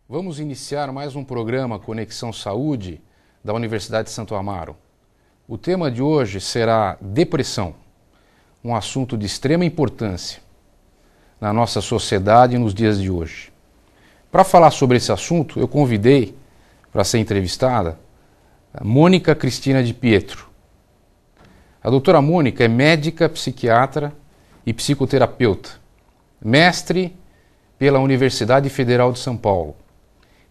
Vamos iniciar mais um programa Conexão Saúde da Universidade de Santo Amaro. O tema de hoje será depressão, um assunto de extrema importância na nossa sociedade nos dias de hoje. Para falar sobre esse assunto, eu convidei para ser entrevistada a Mônica Cristina de Pietro. A doutora Mônica é médica, psiquiatra e psicoterapeuta, mestre pela Universidade Federal de São Paulo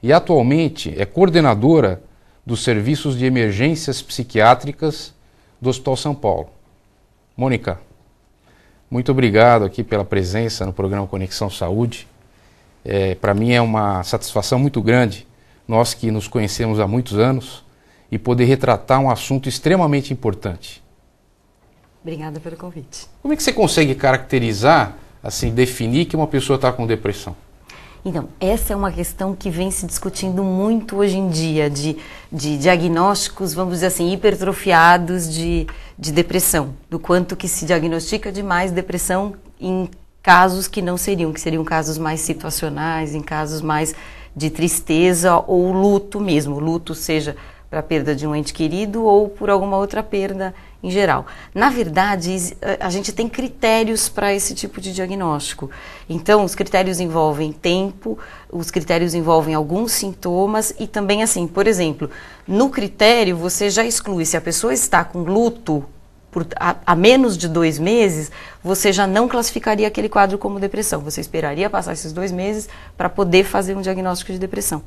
e atualmente é coordenadora dos serviços de emergências psiquiátricas do Hospital São Paulo. Mônica, muito obrigado aqui pela presença no programa Conexão Saúde. Para mim é uma satisfação muito grande, nós que nos conhecemos há muitos anos, e poder retratar um assunto extremamente importante. Obrigada pelo convite. Como é que você consegue caracterizar, assim, definir que uma pessoa está com depressão? Então, essa é uma questão que vem se discutindo muito hoje em dia, de diagnósticos, vamos dizer assim, hipertrofiados de depressão, do quanto que se diagnostica demais depressão em casos que não seriam, que seriam casos mais situacionais, em casos mais de tristeza ou luto mesmo, luto seja para a perda de um ente querido ou por alguma outra perda em geral. Na verdade, a gente tem critérios para esse tipo de diagnóstico. Então, os critérios envolvem tempo, os critérios envolvem alguns sintomas e também assim, por exemplo, no critério você já exclui, se a pessoa está com luto há menos de 2 meses, você já não classificaria aquele quadro como depressão. Você esperaria passar esses 2 meses para poder fazer um diagnóstico de depressão.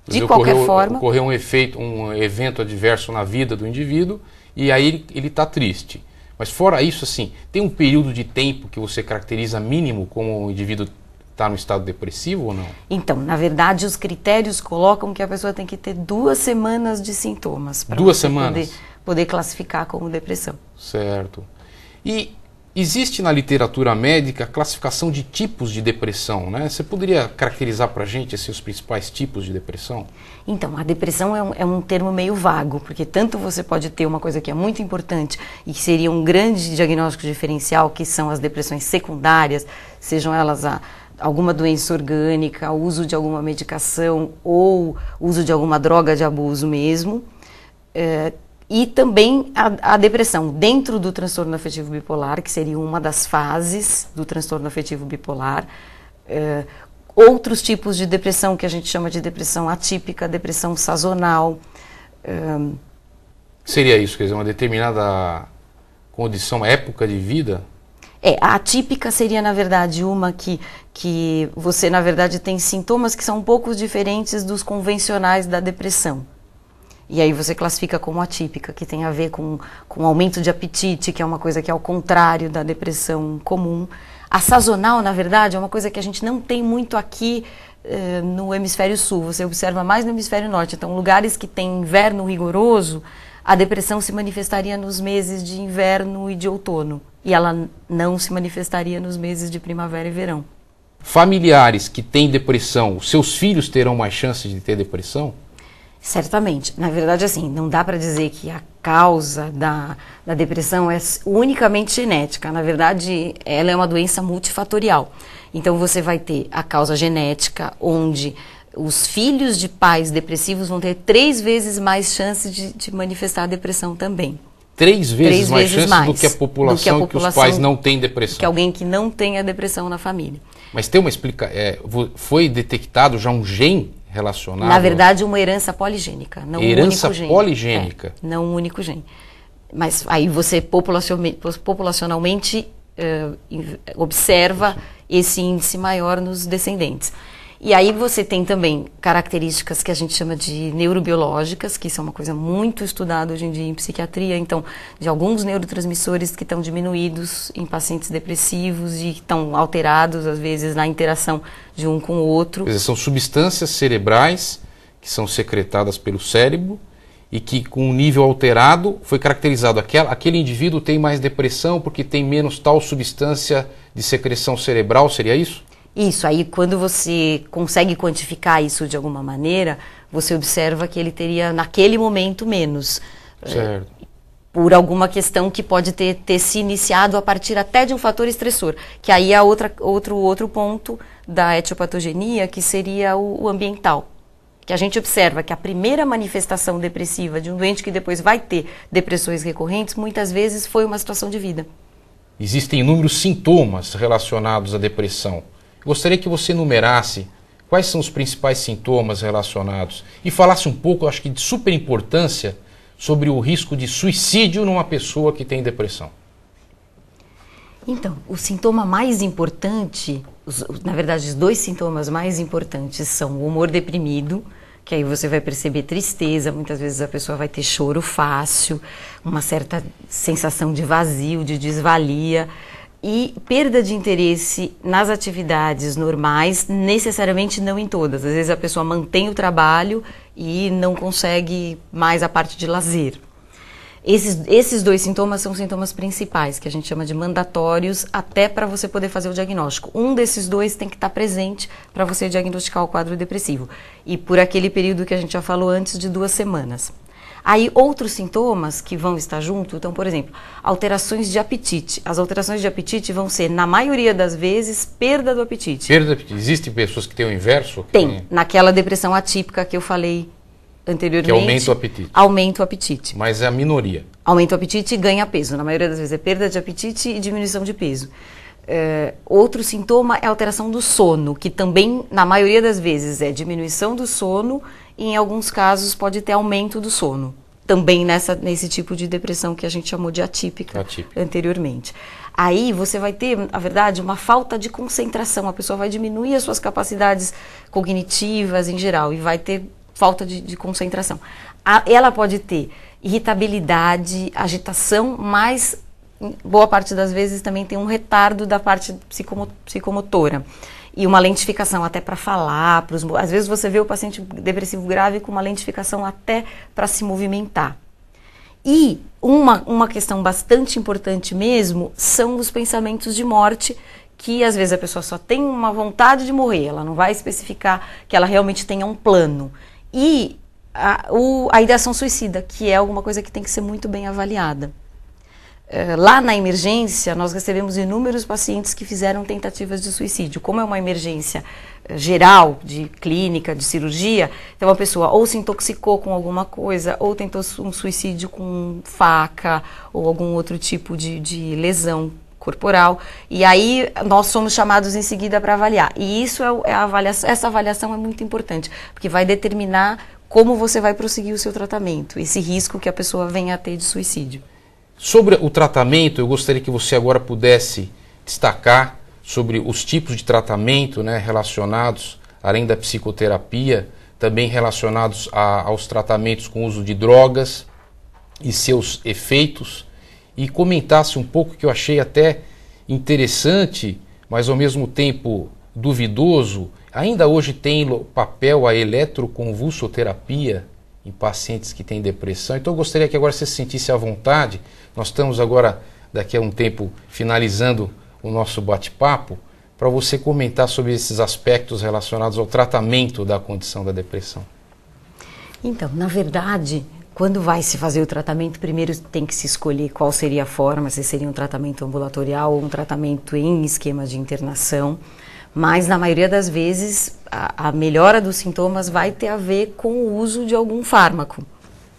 De qualquer forma... Ocorreu um evento adverso na vida do indivíduo e aí ele está triste. Mas fora isso, assim, tem um período de tempo que você caracteriza mínimo como o indivíduo está no estado depressivo ou não? Então, na verdade, os critérios colocam que a pessoa tem que ter 2 semanas de sintomas para poder classificar como depressão. Certo. E existe na literatura médica a classificação de tipos de depressão, né? Você poderia caracterizar para a gente esses os principais tipos de depressão? Então, a depressão é um termo meio vago, porque tanto você pode ter uma coisa que é muito importante e que seria um grande diagnóstico diferencial, que são as depressões secundárias, sejam elas alguma doença orgânica, uso de alguma medicação ou uso de alguma droga de abuso mesmo, e também a depressão dentro do transtorno afetivo bipolar, que seria uma das fases do transtorno afetivo bipolar. Outros tipos de depressão que a gente chama de depressão atípica, depressão sazonal. Seria isso, quer dizer, uma determinada condição, época de vida? A atípica seria, na verdade, uma que você, na verdade, tem sintomas que são um pouco diferentes dos convencionais da depressão. E aí você classifica como atípica, que tem a ver com aumento de apetite, que é uma coisa que é ao contrário da depressão comum. A sazonal, na verdade, é uma coisa que a gente não tem muito aqui no hemisfério sul, você observa mais no hemisfério norte. Então, lugares que tem inverno rigoroso, a depressão se manifestaria nos meses de inverno e de outono, e ela não se manifestaria nos meses de primavera e verão. Familiares que têm depressão, seus filhos terão mais chances de ter depressão? Certamente. Na verdade, assim, não dá para dizer que a causa da depressão é unicamente genética. Na verdade, ela é uma doença multifatorial. Então, você vai ter a causa genética, onde os filhos de pais depressivos vão ter 3 vezes mais chance de manifestar a depressão também. 3 vezes mais chance do que a população que os pais não têm depressão? Que alguém que não tem a depressão na família. Mas tem uma explicação, foi detectado já um gene relacionado? Na verdade, uma herança poligênica, não um único gene. Poligênica? Não um único gene. Mas aí você populacionalmente observa esse índice maior nos descendentes. E aí você tem também características que a gente chama de neurobiológicas, que são uma coisa muito estudada hoje em dia em psiquiatria, então, de alguns neurotransmissores que estão diminuídos em pacientes depressivos e que estão alterados, às vezes, na interação de um com o outro. Quer dizer, são substâncias cerebrais que são secretadas pelo cérebro e que, com um nível alterado, foi caracterizado. Aquele indivíduo tem mais depressão porque tem menos tal substância de secreção cerebral, seria isso? Isso, aí quando você consegue quantificar isso de alguma maneira, você observa que ele teria naquele momento menos. Certo. por alguma questão que pode ter se iniciado a partir até de um fator estressor, que aí é outro ponto da etiopatogenia, que seria o ambiental. Que a gente observa que a primeira manifestação depressiva de um doente que depois vai ter depressões recorrentes, muitas vezes foi uma situação de vida. Existem inúmeros sintomas relacionados à depressão. Gostaria que você enumerasse quais são os principais sintomas relacionados e falasse um pouco, acho que de super importância, sobre o risco de suicídio numa pessoa que tem depressão. Então, o sintoma mais importante, na verdade, os 2 sintomas mais importantes são o humor deprimido, que aí você vai perceber tristeza, muitas vezes a pessoa vai ter choro fácil, uma certa sensação de vazio, de desvalia, e perda de interesse nas atividades normais, necessariamente não em todas. Às vezes a pessoa mantém o trabalho e não consegue mais a parte de lazer. Esses 2 sintomas são sintomas principais, que a gente chama de mandatórios, até para você poder fazer o diagnóstico. Um desses 2 tem que estar presente para você diagnosticar o quadro depressivo. E por aquele período que a gente já falou antes, de 2 semanas. Aí, outros sintomas que vão estar junto, então, por exemplo, alterações de apetite. As alterações de apetite vão ser, na maioria das vezes, perda do apetite. Perda do apetite. Existem pessoas que têm o inverso? Tem. Naquela depressão atípica que eu falei anteriormente. Que aumenta o apetite. Aumenta o apetite. Mas é a minoria. Aumenta o apetite e ganha peso. Na maioria das vezes é perda de apetite e diminuição de peso. Outro sintoma é a alteração do sono, que também, na maioria das vezes, é diminuição do sono e, em alguns casos, pode ter aumento do sono. Também nesse tipo de depressão que a gente chamou de atípica anteriormente. Aí você vai ter, na verdade, uma falta de concentração. A pessoa vai diminuir as suas capacidades cognitivas em geral e vai ter falta de concentração. Ela pode ter irritabilidade, agitação, mas boa parte das vezes também tem um retardo da parte psicomotora e uma lentificação até para falar. Às vezes você vê o paciente depressivo grave com uma lentificação até para se movimentar. E uma questão bastante importante mesmo são os pensamentos de morte, que às vezes a pessoa só tem uma vontade de morrer, ela não vai especificar que ela realmente tenha um plano. E a ideação suicida, que é alguma coisa que tem que ser muito bem avaliada. Lá na emergência, nós recebemos inúmeros pacientes que fizeram tentativas de suicídio. Como é uma emergência geral, de clínica, de cirurgia, então a pessoa ou se intoxicou com alguma coisa, ou tentou um suicídio com faca, ou algum outro tipo de lesão corporal, e aí nós somos chamados em seguida para avaliar. E isso essa avaliação é muito importante, porque vai determinar como você vai prosseguir o seu tratamento, esse risco que a pessoa venha a ter de suicídio. Sobre o tratamento, eu gostaria que você agora pudesse destacar sobre os tipos de tratamento, né, relacionados, além da psicoterapia, também relacionados aos tratamentos com uso de drogas e seus efeitos, e comentasse um pouco, que eu achei até interessante, mas ao mesmo tempo duvidoso. Ainda hoje tem papel a eletroconvulsoterapia em pacientes que têm depressão. Então eu gostaria que agora você se sentisse à vontade. Nós estamos agora, daqui a um tempo, finalizando o nosso bate-papo, para você comentar sobre esses aspectos relacionados ao tratamento da condição da depressão. Então, na verdade, quando vai se fazer o tratamento, primeiro tem que se escolher qual seria a forma, se seria um tratamento ambulatorial ou um tratamento em esquema de internação. Mas, na maioria das vezes, a melhora dos sintomas vai ter a ver com o uso de algum fármaco.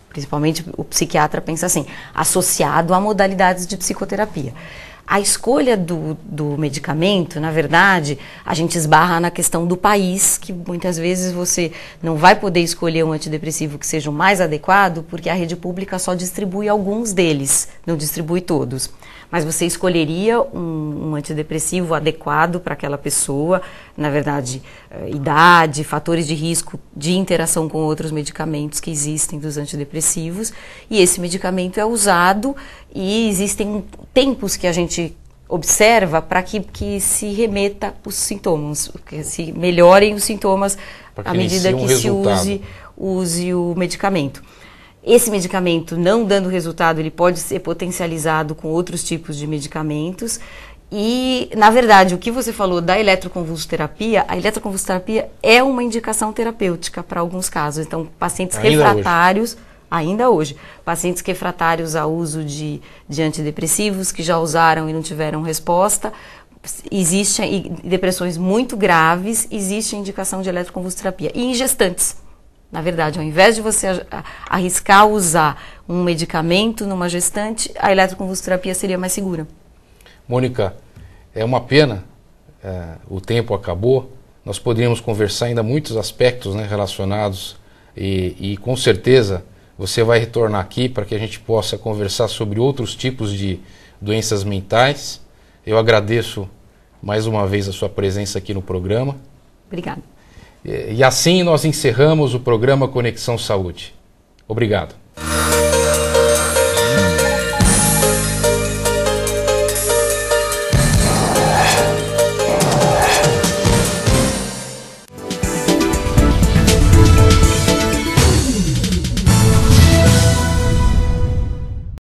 Principalmente o psiquiatra pensa assim, associado a modalidades de psicoterapia. A escolha do medicamento, na verdade, a gente esbarra na questão do país, que muitas vezes você não vai poder escolher um antidepressivo que seja o mais adequado, porque a rede pública só distribui alguns deles, não distribui todos. Mas você escolheria um antidepressivo adequado para aquela pessoa, na verdade, idade, fatores de risco de interação com outros medicamentos que existem dos antidepressivos, e esse medicamento é usado e existem tempos que a gente observa para que se remeta os sintomas, que se melhorem os sintomas à medida que se use o medicamento. Esse medicamento, não dando resultado, ele pode ser potencializado com outros tipos de medicamentos. E, na verdade, o que você falou da eletroconvulsoterapia, a eletroconvulsoterapia é uma indicação terapêutica para alguns casos. Então, pacientes refratários, ainda hoje. Pacientes refratários ao uso de antidepressivos, que já usaram e não tiveram resposta. Existem depressões muito graves, existe a indicação de eletroconvulsoterapia. E em gestantes, na verdade, ao invés de você arriscar usar um medicamento numa gestante, a eletroconvulsoterapia seria mais segura. Mônica, é uma pena, o tempo acabou, nós poderíamos conversar ainda muitos aspectos, né, relacionados e com certeza você vai retornar aqui para que a gente possa conversar sobre outros tipos de doenças mentais. Eu agradeço mais uma vez a sua presença aqui no programa. Obrigada. E assim nós encerramos o programa Conexão Saúde. Obrigado.